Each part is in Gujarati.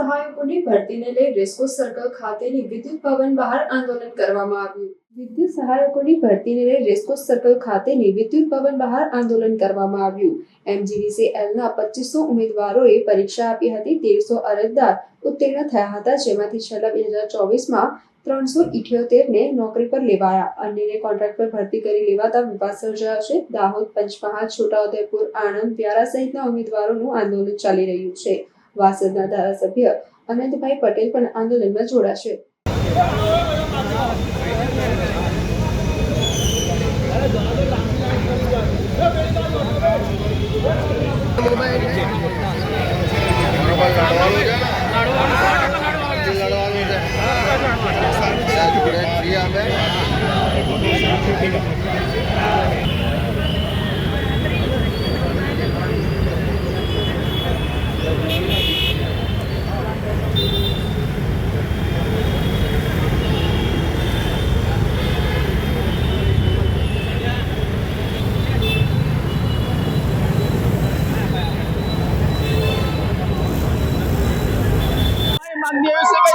સહાયકોની ભરતીને લઈ રેસકોર્સ સર્કલ ખાતેની વિદ્યુત ભવન બહાર આંદોલન કરવામાં આવ્યું। વિદ્યુત સહાયકોની ભરતીને લઈ રેસકોર્સ સર્કલ ખાતેની વિદ્યુત ભવન બહાર આંદોલન કરવામાં આવ્યું। MGVCLના 2500 ઉમેદવારોએ પરીક્ષા આપી હતી। 1300 અરજદાર ઉત્તીર્ણ થયા હતા, જેમાંથી છેલ્લા 2024માં 378ને નોકરી પર લેવાયા। અન્યને કોન્ટ્રાક્ટ પર ભરતી કરી લેવાતા વિવાદ સર્જાયો છે। દાહોદ, પંચમહાલ, છોટાઉદેપુર, આણંદ, વ્યારા સહિતના ઉમેદવારોનું આંદોલન ચાલી રહ્યું છે। વાસદના ધારાસભ્ય અનંતભાઈ પટેલ પણ આંદોલનમાં જોડાશે।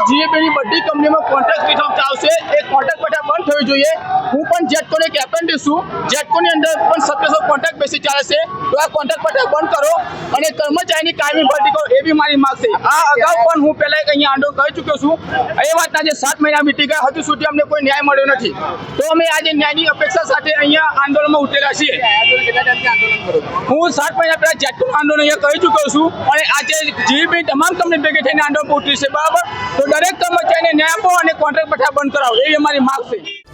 જીએપીની બધી કંપનીમાં કોન્ટ્રાક્ટ બેઠક આવશે। એ કોન્ટ્રાક્ટ બેઠક બંધ થવી જોઈએ। હું પણ જેટકોનો એક એપ્રેન્ટિસ છું। જેટકોની અંદર પણ 1700 કોન્ટ્રાક્ટ બેસી ચાલે છે, તો આ કોન્ટ્રાક્ટ બેઠક બંધ કરો અને કર્મચારીની કાયમી ભરતી કરો, એવી મારી માંગ છે। આ અગાઉ પણ હું પહેલા અહીંયા આંદોલન કરી ચૂક્યો છું। એ વાતના જે 7 મહિના વીતી ગયા, હજુ સુધી અમને કોઈ ન્યાય મળ્યો નથી। તો અમે આજે ન્યાયની અપેક્ષા સાથે અહીંયા આંદોલનમાં ઉતરેલા છીએ। હું 7 મહિના પહેલા જેટકોનું આંદોલન અહીંયા કરી ચૂક્યો છું અને આજે જીએપી તમામ કંપની ભેગી થઈને આંદોલન ઉતરી છે, બરાબર। તો દરેક કર્મચારીને ન્યાય આપો અને કોન્ટ્રાક્ટ બેઠક બંધ કરાવો, એવી અમારી માંગ છે।